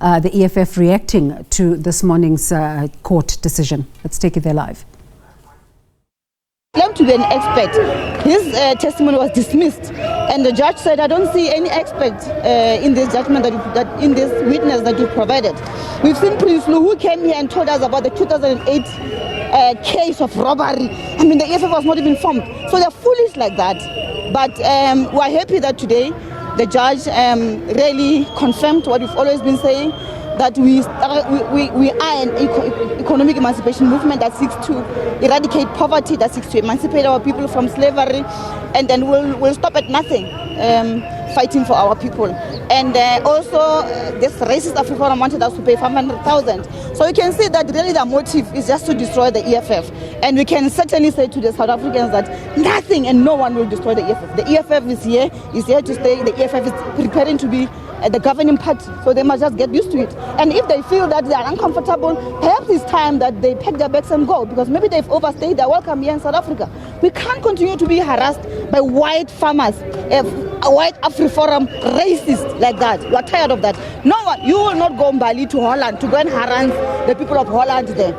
the EFF reacting to this morning's court decision. Let's take it there live. Claimed to be an expert. His testimony was dismissed, and the judge said, "I don't see any expert in this judgment that in this witness that you provided." We've seen Prince Lou, who came here and told us about the 2008 case of robbery. I mean, the EFF was not even formed, so they're foolish like that. But we're happy that today the judge really confirmed what we've always been saying, that we are an economic emancipation movement that seeks to eradicate poverty, that seeks to emancipate our people from slavery, and then we'll stop at nothing fighting for our people. And also, this racist AfriForum wanted us to pay 500,000. So you can see that really the motive is just to destroy the EFF. And we can certainly say to the South Africans that nothing and no one will destroy the EFF. The EFF is here to stay. The EFF is preparing to be the governing party, so they must just get used to it. And if they feel that they are uncomfortable, perhaps it's time that they pack their bags and go, because maybe they've overstayed their welcome here in South Africa. We can't continue to be harassed by white farmers, white AfriForum racists like that. We're tired of that. No one, you will not go Mbali to Holland to go and harass the people of Holland there.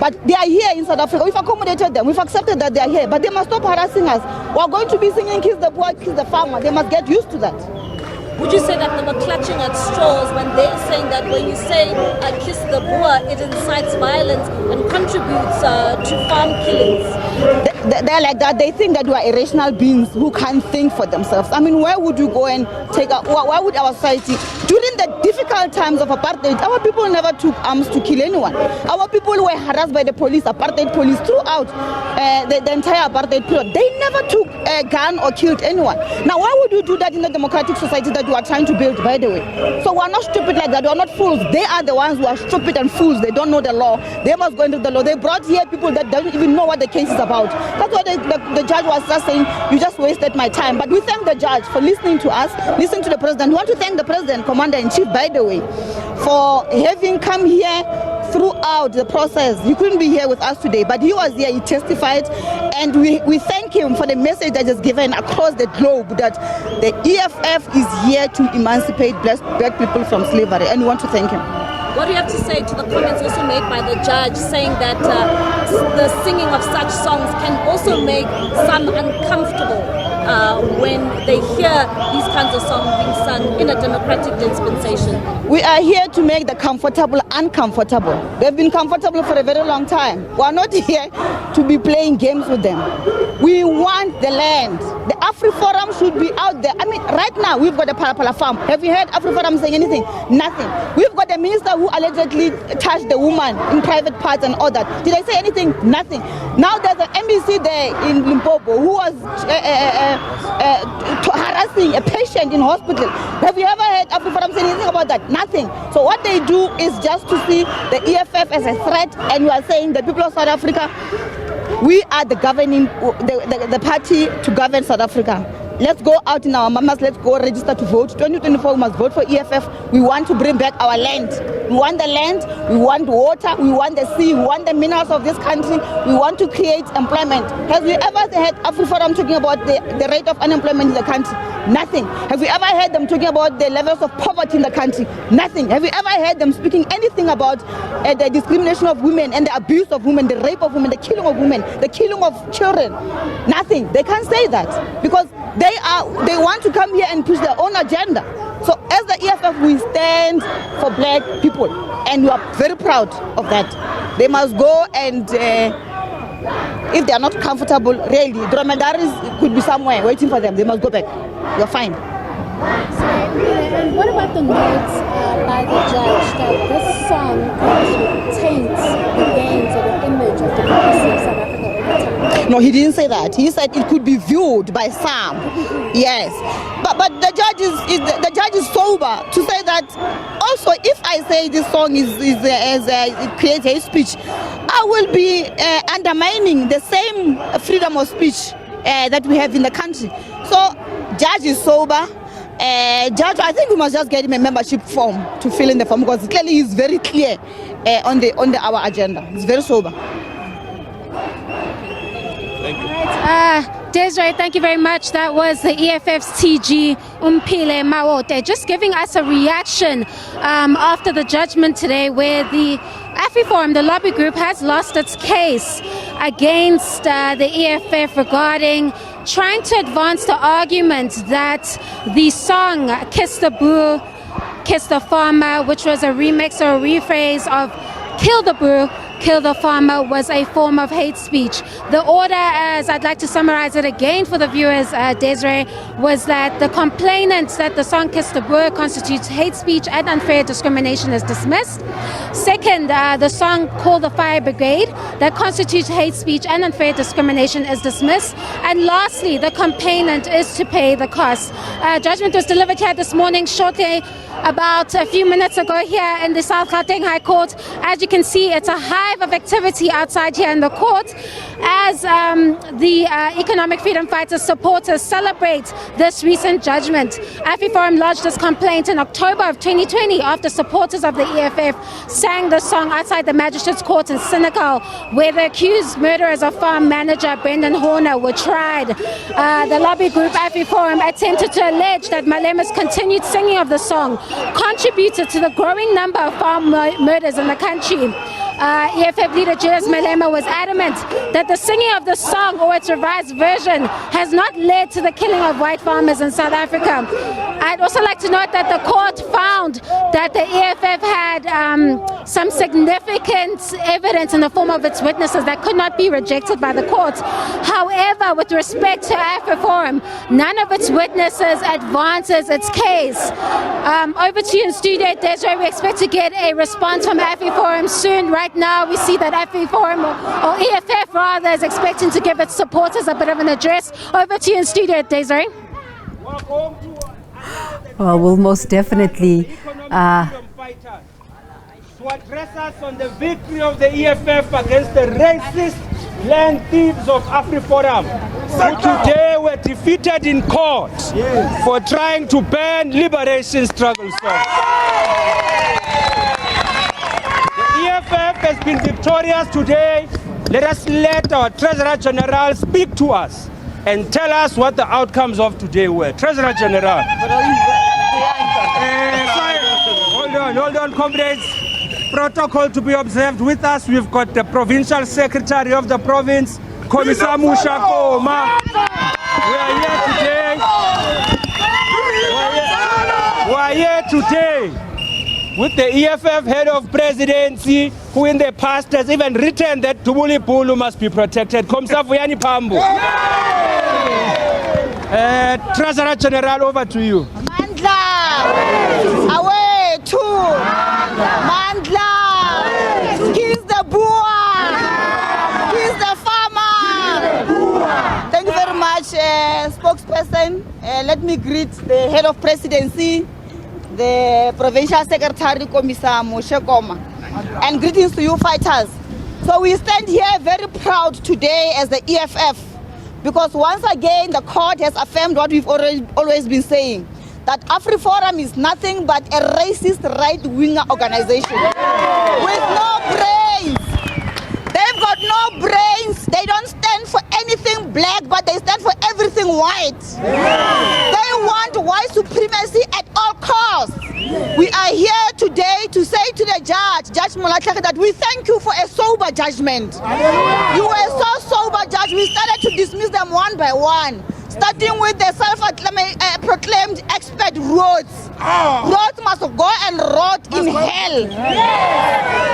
But they are here in South Africa. We've accommodated them. We've accepted that they are here. But they must stop harassing us. We're going to be singing Kiss the Boer, Kiss the Farmer. They must get used to that. Would you say that they were clutching at straws when they're saying that when you say kiss the Boer, it incites violence and contributes to farm killings? They're like that. They think that we are irrational beings who can't think for themselves. I mean, where would you go and why would our society, during the difficult times of apartheid, our people never took arms to kill anyone. Our people were harassed by the police, apartheid police, throughout the entire apartheid period. They never took a gun or killed anyone. Now, why would you do that in a democratic society that you are trying to build, by the way? So we're not stupid like that. We're not fools. They are the ones who are stupid and fools. They don't know the law. They must go into the law. They brought here people that don't even know what the case is about. That's what the judge was just saying. You just wasted my time. But we thank the judge for listening to us, listening to the president. We want to thank the president, Commander-in-Chief, by the way, for having come here throughout the process. He couldn't be here with us today, but he was here, he testified, and we thank him for the message that is given across the globe that the EFF is here to emancipate black people from slavery, and we want to thank him. What do you have to say to the comments also made by the judge saying that the singing of such songs can also make some uncomfortable when they hear these kinds of songs being sung in a democratic dispensation? We are here to make the comfortable uncomfortable. They've been comfortable for a very long time. We are not here to be playing games with them. We want the land. The AfriForum should be out there. I mean, right now we've got a Palapala farm. Have you heard AfriForum saying anything? Nothing. We've got a minister who allegedly touched the woman in private parts and all that. Did I say anything? Nothing. Now there's an embassy there in Limpopo who was harassing a patient in hospital. Have you ever heard AfriForum say anything about that? Nothing. So what they do is just to see the EFF as a threat, and you are saying the people of South Africa, we are the governing, the party to govern South Africa. Let's go out in our mamas, let's go register to vote. 2024, we must vote for EFF. We want to bring back our land. We want the land, we want water, we want the sea, we want the minerals of this country. We want to create employment. Have you ever heard AfriForum talking about the rate of unemployment in the country? Nothing. Have you ever heard them talking about the levels of poverty in the country? Nothing. Have you ever heard them speaking anything about the discrimination of women and the abuse of women, the rape of women, the killing of women, the killing of children? Nothing. They can't say that because they want to come here and push their own agenda. So as the EFF, we stand for black people, and we are very proud of that. They must go, and if they are not comfortable, really, dromedaries could be somewhere waiting for them. They must go back. You're fine. And what about the notes by the judge that this song could taint the gains or the image of democracy of South Africa over time? No, he didn't say that. He said it could be viewed by some. Yes, but the judge is sober to say that. Also, if I say this song it creates hate speech, I will be undermining the same freedom of speech that we have in the country. So, judge is sober. Judge, I think we must just get him a membership form to fill in the form, because clearly he's very clear on our agenda. He's very sober. Thank you. All right. Desiree, thank you very much. That was the EFF's TG Umpile Mawote, just giving us a reaction after the judgment today, where the AfriForum, the lobby group, has lost its case against the EFF regarding trying to advance the argument that the song Kiss the Boer, Kiss the Farmer, which was a remix or a rephrase of Kill the Boer, Kill the Farmer, was a form of hate speech. The order, as I'd like to summarize it again for the viewers, Desiree, was that the complainant that the song Kiss the Boer constitutes hate speech and unfair discrimination is dismissed. Second, the song Call the Fire Brigade, that constitutes hate speech and unfair discrimination, is dismissed. And lastly, the complainant is to pay the cost. Judgment was delivered here this morning, shortly about a few minutes ago here in the South Gauteng High Court. As you can see, it's a hive of activity outside here in the court as the Economic Freedom Fighters supporters celebrate this recent judgment. AfriForum lodged this complaint in October of 2020 after supporters of the EFF sang the song outside the Magistrates Court in Senegal, where the accused murderers of farm manager Brendan Horner were tried. The lobby group AfriForum attempted to allege that Malema's continued singing of the song contributed to the growing number of farm murders in the country. EFF leader Julius Malema was adamant that the singing of the song or its revised version has not led to the killing of white farmers in South Africa. I'd also like to note that the court found that the EFF had some significant evidence in the form of its witnesses that could not be rejected by the court. However, with respect to AfriForum, none of its witnesses advances its case. Over to you in studio, Desiree. We expect to get a response from AfriForum soon. Right now, we see that AfriForum, or EFF rather, is expecting to give its supporters a bit of an address. Over to you in studio, Desiree. Well, we'll most definitely to address us on the victory of the EFF against the racist land thieves of AfriForum, who today were defeated in court for trying to ban liberation struggle songs. The EFF has been victorious today. Let us let our Treasurer General speak to us and tell us what the outcomes of today were. Treasurer General. Hold on, comrades. Protocol to be observed with us. We've got the Provincial Secretary of the province, Commissar Mushakoma. We are here today with the EFF head of presidency, who in the past has even written that Dubul must be protected. Commissar Vuyani Pambo. Treasurer General, over to you. Mandla, away to Mandla, kiss the Boer, kiss the farmer. Thank you very much, spokesperson. Let me greet the head of presidency, the provincial secretary, Commissar Mushakoma, and greetings to you fighters. So we stand here very proud today as the EFF, because once again the court has affirmed what we've always been saying, that AfriForum is nothing but a racist right-winger organization with no brains. They've got no brains. They don't stand for anything black, but they stand for everything white. They want white supremacy at all costs. We are here today to say to the Judge Molatlake, that we thank you for a sober judgment. You were so sober, Judge. We started to dismiss them one by one, starting with the self-proclaimed expert Rhodes. Rhodes must go and rot in hell.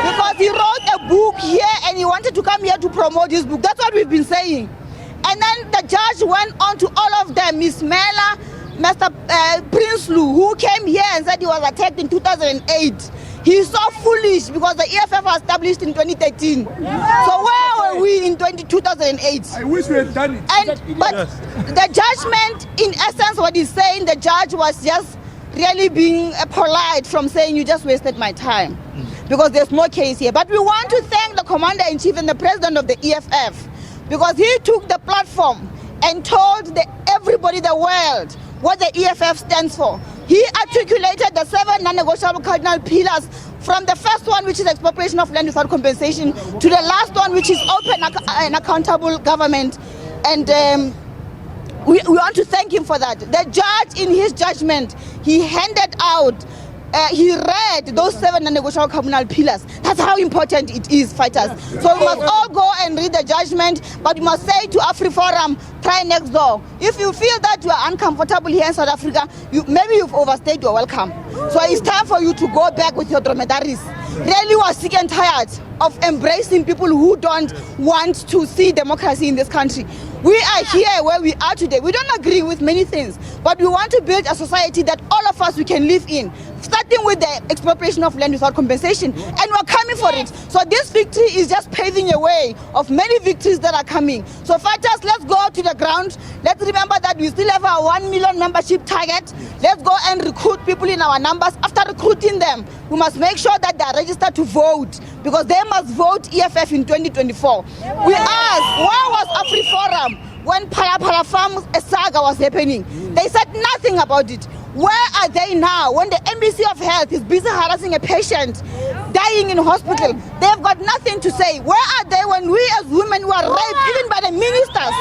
Because he wrote a book here and he wanted to come here to promote his book. That's what we've been saying. And then the judge went on to all of them. Miss Mela, Mr. Prince Lou, who came here and said he was attacked in 2008. He's so foolish because the EFF was established in 2013. So where were we in 2008? I wish we had done it. But the judgment, in essence, what he's saying, the judge was just really being polite from saying, you just wasted my time, because there's no case here. But we want to thank the Commander-in-Chief and the President of the EFF, because he took the platform and told everybody, the world, what the EFF stands for. He articulated the 7 non-negotiable cardinal pillars, from the first one, which is expropriation of land without compensation, to the last one, which is open and accountable government. And we want to thank him for that. The judge, in his judgment, he handed out, he read those 7 non-negotiable communal pillars. That's how important it is, fighters. So we must all go and read the judgment, but we must say to AfriForum, try next door. If you feel that you are uncomfortable here in South Africa, maybe you've overstayed your welcome. So it's time for you to go back with your dromedaries. Really, we are sick and tired of embracing people who don't want to see democracy in this country. We are here where we are today. We don't agree with many things, but we want to build a society that all of us we can live in, starting with the expropriation of land without compensation, and we're coming for it. So this victory is just paving a way of many victories that are coming. So fighters, let's go to the ground. Let's remember that we still have our 1 million membership target. Let's go and recruit people in our numbers. After recruiting them, we must make sure that they are registered to vote, because they must vote EFF in 2024. We asked, why was AfriForum when Pala Farms a saga was happening? They said nothing about it. Where are they now when the MBC of Health is busy harassing a patient dying in hospital? They've got nothing to say. Where are they when we as women were raped even by the ministers,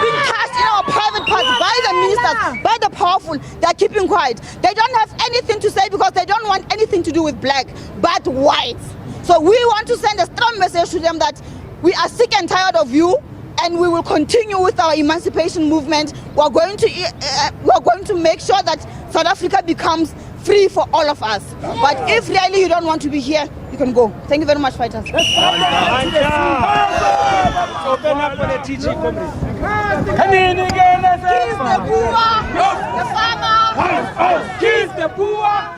being touched in our private parts by the ministers, by the powerful? They're keeping quiet. They don't have anything to say because they don't want anything to do with black but white. So we want to send a strong message to them that we are sick and tired of you, and we will continue with our emancipation movement. We are going to make sure that South Africa becomes free for all of us. But if really you don't want to be here, you can go. Thank you very much, fighters. Open up for the TG comrades. Kiss the Boer, the farmer. Kiss the Boer.